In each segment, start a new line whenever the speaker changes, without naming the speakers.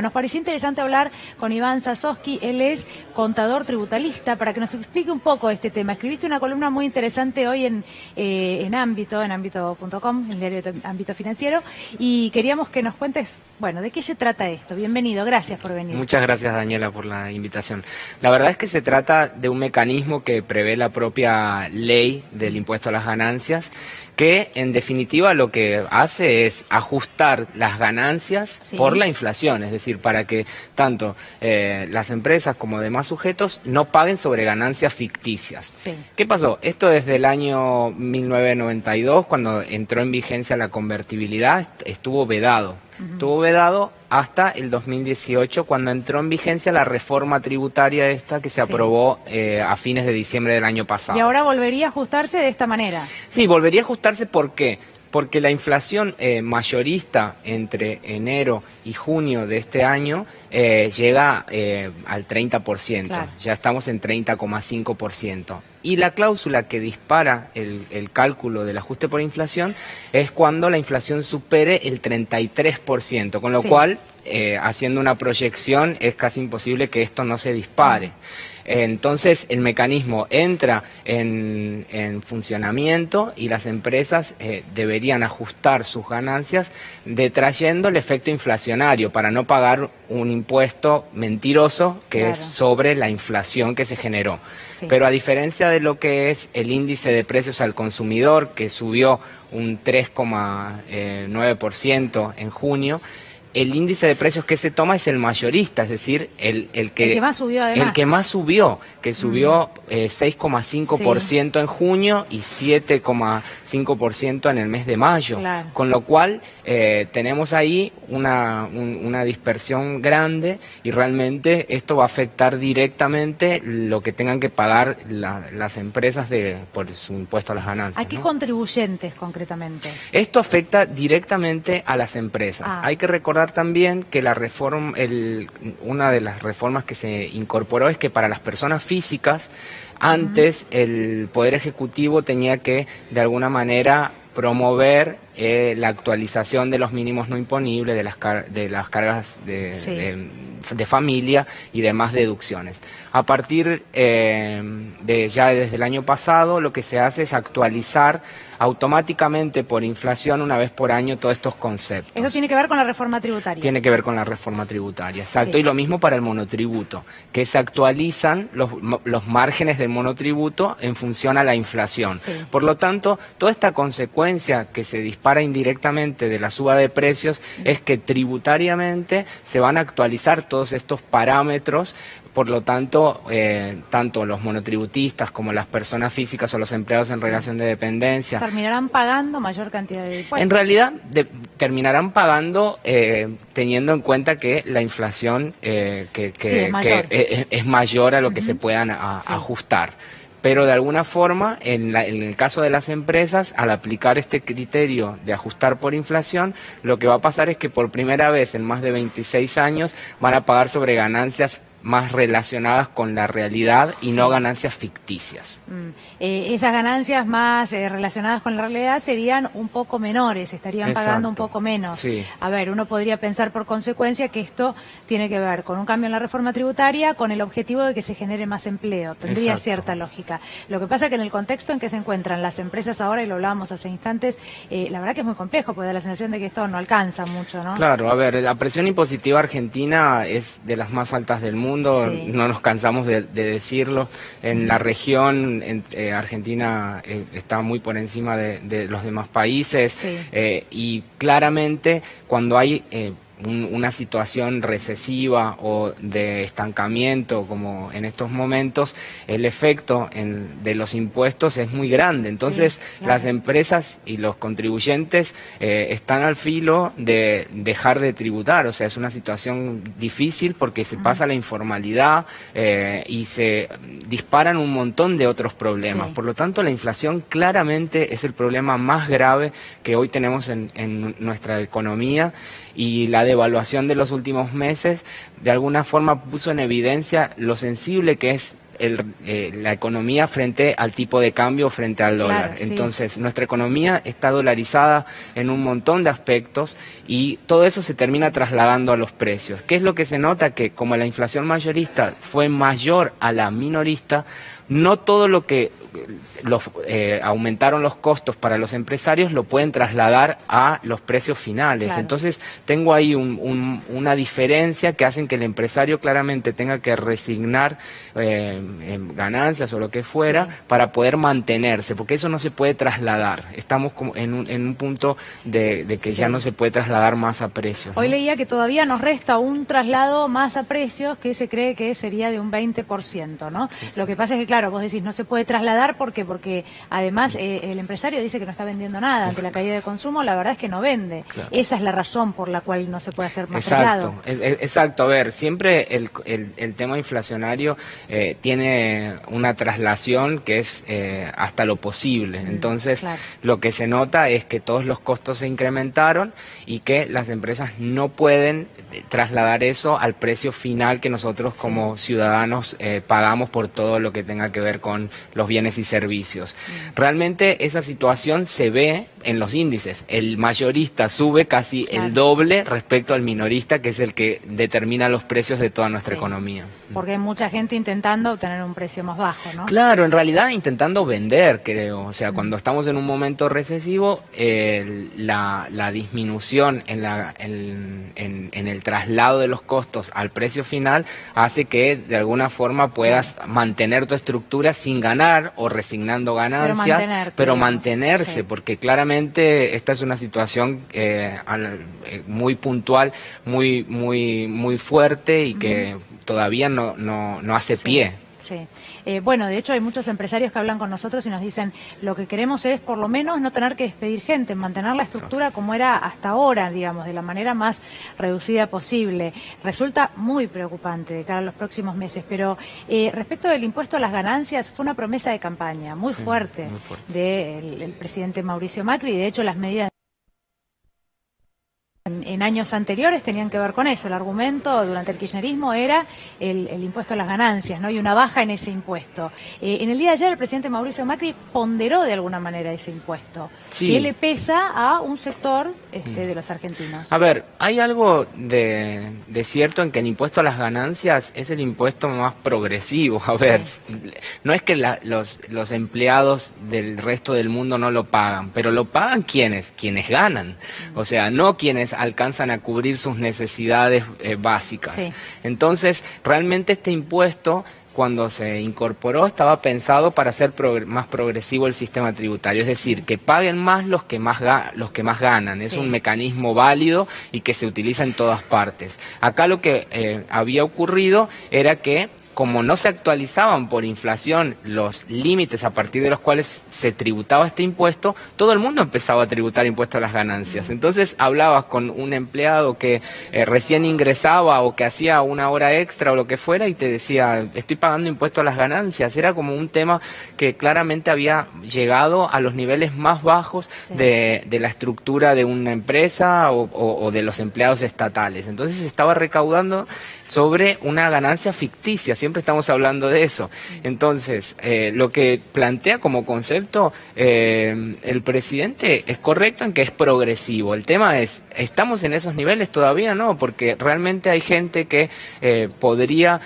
Nos pareció interesante hablar con Iván Sasovsky, él es contador tributalista, para que nos explique un poco este tema. Escribiste una columna muy interesante hoy en Ámbito.com, el diario de Ámbito Financiero, y queríamos que nos cuentes, bueno, ¿de qué se trata esto? Bienvenido, gracias por venir.
Muchas gracias, Daniela, por la invitación. La verdad es que se trata de un mecanismo que prevé la propia ley del impuesto a las ganancias, que en definitiva lo que hace es ajustar las ganancias por la inflación, es decir, para que tanto las empresas como demás sujetos no paguen sobre ganancias ficticias. ¿Qué pasó? Esto desde el año 1992, cuando entró en vigencia la convertibilidad, estuvo vedado. Estuvo vedado hasta el 2018, cuando entró en vigencia la reforma tributaria esta que se aprobó a fines de diciembre del año pasado.
¿Y ahora volvería a ajustarse de esta manera?
Sí, volvería a ajustarse. ¿Por qué? Porque la inflación mayorista entre enero y junio de este año llega al 30%, claro. Ya estamos en 30,5%. Y la cláusula que dispara el cálculo del ajuste por inflación es cuando la inflación supere el 33%, con lo cual, haciendo una proyección, es casi imposible que esto no se dispare. Entonces el mecanismo entra en funcionamiento y las empresas deberían ajustar sus ganancias detrayendo el efecto inflacionario para no pagar un impuesto mentiroso que es sobre la inflación que se generó. Pero a diferencia de lo que es el índice de precios al consumidor, que subió un 3,9% en junio, el índice de precios que se toma es el mayorista, es decir, el que
más subió además.
El que más subió, que subió 6,5% en junio y 7,5% en el mes de mayo. Claro. Con lo cual tenemos ahí una dispersión grande y realmente esto va a afectar directamente lo que tengan que pagar las empresas por su impuesto a las ganancias.
¿A qué contribuyentes concretamente?
Esto afecta directamente a las empresas. Hay que recordar también que la reforma, una de las reformas que se incorporó es que para las personas físicas, antes el Poder Ejecutivo tenía que de alguna manera promover la actualización de los mínimos no imponibles, de las cargas de familia y demás deducciones. A partir ya desde el año pasado, lo que se hace es actualizar automáticamente por inflación una vez por año todos estos conceptos.
¿Eso tiene que ver con la reforma tributaria?
Tiene que ver con la reforma tributaria, exacto. Y lo mismo para el monotributo, que se actualizan los márgenes del monotributo en función a la inflación. Por lo tanto, toda esta consecuencia que se dispara indirectamente de la suba de precios es que tributariamente se van a actualizar todos estos parámetros. Por lo tanto, tanto los monotributistas como las personas físicas o los empleados en relación de dependencia
terminarán pagando mayor cantidad de impuestos.
En realidad terminarán pagando teniendo en cuenta que la inflación es mayor a lo que se puedan ajustar. Pero de alguna forma, en el caso de las empresas, al aplicar este criterio de ajustar por inflación, lo que va a pasar es que por primera vez en más de 26 años van a pagar sobre ganancias más relacionadas con la realidad y no ganancias ficticias.
Esas ganancias más relacionadas con la realidad serían un poco menores, estarían pagando un poco menos. A ver, uno podría pensar por consecuencia que esto tiene que ver con un cambio en la reforma tributaria, con el objetivo de que se genere más empleo. Tendría cierta lógica. Lo que pasa es que en el contexto en que se encuentran las empresas ahora, y lo hablábamos hace instantes, la verdad que es muy complejo, porque da la sensación de que esto no alcanza mucho, ¿no?
Claro, a ver, la presión impositiva argentina es de las más altas del mundo. No nos cansamos de decirlo. En la región, Argentina está muy por encima de los demás países y claramente cuando hay una situación recesiva o de estancamiento como en estos momentos, el efecto de los impuestos es muy grande. Entonces las empresas y los contribuyentes están al filo de dejar de tributar. O sea, es una situación difícil porque se pasa la informalidad y se disparan un montón de otros problemas. Por lo tanto, la inflación claramente es el problema más grave que hoy tenemos en nuestra economía, y la devaluación de los últimos meses de alguna forma puso en evidencia lo sensible que es la economía frente al tipo de cambio, frente al dólar. Entonces, nuestra economía está dolarizada en un montón de aspectos y todo eso se termina trasladando a los precios. ¿Qué es lo que se nota? Que como la inflación mayorista fue mayor a la minorista, no todo lo que aumentaron los costos para los empresarios lo pueden trasladar a los precios finales. Claro. Entonces tengo ahí una diferencia que hacen que el empresario claramente tenga que resignar ganancias o lo que fuera para poder mantenerse, porque eso no se puede trasladar. Estamos como en un punto de que ya no se puede trasladar más a precios.
Hoy leía que todavía nos resta un traslado más a precios que se cree que sería de un 20%, ¿no? Sí. Lo que pasa es que, claro, vos decís, no se puede trasladar porque además el empresario dice que no está vendiendo nada ante la caída de consumo, la verdad es que no vende. Claro. Esa es la razón por la cual no se puede hacer más traslado.
Exacto. A ver, siempre el tema inflacionario tiene una traslación que es hasta lo posible. Entonces, lo que se nota es que todos los costos se incrementaron y que las empresas no pueden trasladar eso al precio final que nosotros como ciudadanos pagamos por todo lo que tenga que ver con los bienes y servicios. Realmente esa situación se ve en los índices. El mayorista sube casi el doble respecto al minorista, que es el que determina los precios de toda nuestra economía.
Porque hay mucha gente intentando obtener un precio más bajo, ¿no?
Claro, en realidad intentando vender, creo. O sea, cuando estamos en un momento recesivo, la disminución en el traslado de los costos al precio final hace que de alguna forma puedas mantener tu estructura sin ganar o resignando ganancias, pero mantenerse, porque claramente esta es una situación muy puntual, muy fuerte y que todavía no hace pie.
Sí. Bueno, de hecho hay muchos empresarios que hablan con nosotros y nos dicen lo que queremos es por lo menos no tener que despedir gente, mantener la estructura como era hasta ahora, digamos, de la manera más reducida posible. Resulta muy preocupante de cara a los próximos meses, pero respecto del impuesto a las ganancias fue una promesa de campaña muy fuerte, del presidente Mauricio Macri y de hecho las medidas en años anteriores tenían que ver con eso. El argumento durante el kirchnerismo era el impuesto a las ganancias, ¿no? Y una baja en ese impuesto. En el día de ayer el presidente Mauricio Macri ponderó de alguna manera ese impuesto. ¿Qué le pesa a un sector de los argentinos?
A ver, hay algo de cierto en que el impuesto a las ganancias es el impuesto más progresivo. A ver, no es que los empleados del resto del mundo no lo pagan, pero lo pagan quienes ganan. O sea, no quienes alcanzan a cubrir sus necesidades básicas. Entonces, realmente este impuesto, cuando se incorporó, estaba pensado para hacer más progresivo el sistema tributario, es decir, que paguen más los que más ganan. Es un mecanismo válido y que se utiliza en todas partes. Acá lo que había ocurrido era que como no se actualizaban por inflación los límites a partir de los cuales se tributaba este impuesto, todo el mundo empezaba a tributar impuesto a las ganancias. Entonces hablabas con un empleado que recién ingresaba o que hacía una hora extra o lo que fuera y te decía, estoy pagando impuesto a las ganancias. Era como un tema que claramente había llegado a los niveles más bajos de la estructura de una empresa o de los empleados estatales. Entonces se estaba recaudando sobre una ganancia ficticia, siempre estamos hablando de eso. Entonces, lo que plantea como concepto el presidente es correcto en que es progresivo. El tema es, ¿estamos en esos niveles? Todavía no, porque realmente hay gente que podría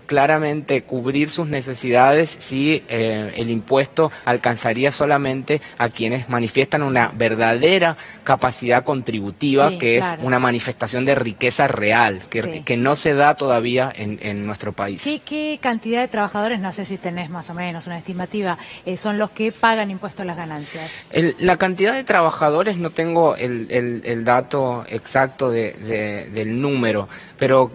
claramente cubrir sus necesidades si el impuesto alcanzaría solamente a quienes manifiestan una verdadera capacidad contributiva, que es una manifestación de riqueza real, que no se da todavía en nuestro país.
¿Qué cantidad de trabajadores, no sé si tenés más o menos una estimativa, son los que pagan impuesto a las ganancias?
La cantidad de trabajadores no tengo el dato exacto del número, pero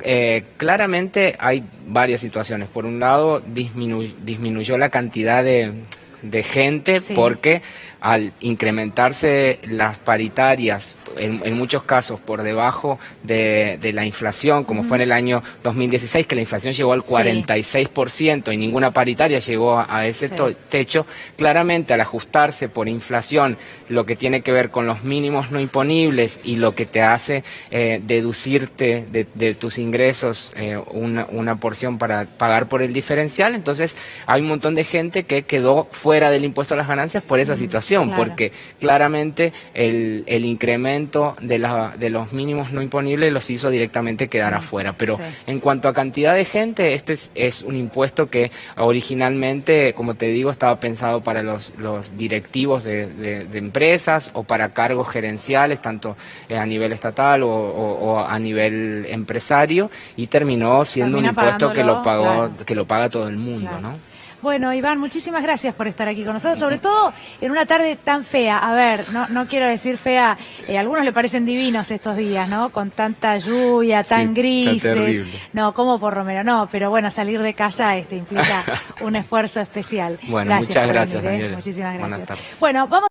claramente hay varias situaciones. Por un lado, disminuyó la cantidad de gente porque al incrementarse las paritarias, en muchos casos por debajo de la inflación, como fue en el año 2016, que la inflación llegó al 46% y ninguna paritaria llegó a ese techo, claramente al ajustarse por inflación lo que tiene que ver con los mínimos no imponibles y lo que te hace deducirte de tus ingresos una porción para pagar por el diferencial, entonces hay un montón de gente que quedó fuera del impuesto a las ganancias por esa situación, porque claramente el incremento de los mínimos no imponibles los hizo directamente quedar afuera. Pero en cuanto a cantidad de gente, este es un impuesto que originalmente, como te digo, estaba pensado para los directivos de empresas o para cargos gerenciales, tanto a nivel estatal o a nivel empresario, y terminó siendo un impuesto que lo pagó, que lo paga todo el mundo, ¿no?
Bueno, Iván, muchísimas gracias por estar aquí con nosotros, sobre todo en una tarde tan fea. A ver, no quiero decir fea, a algunos le parecen divinos estos días, ¿no? Con tanta lluvia, tan grises. No, como por Romero, no, pero bueno, salir de casa implica un esfuerzo especial.
Bueno, muchas gracias, Daniela.
Muchísimas gracias. Bueno, vamos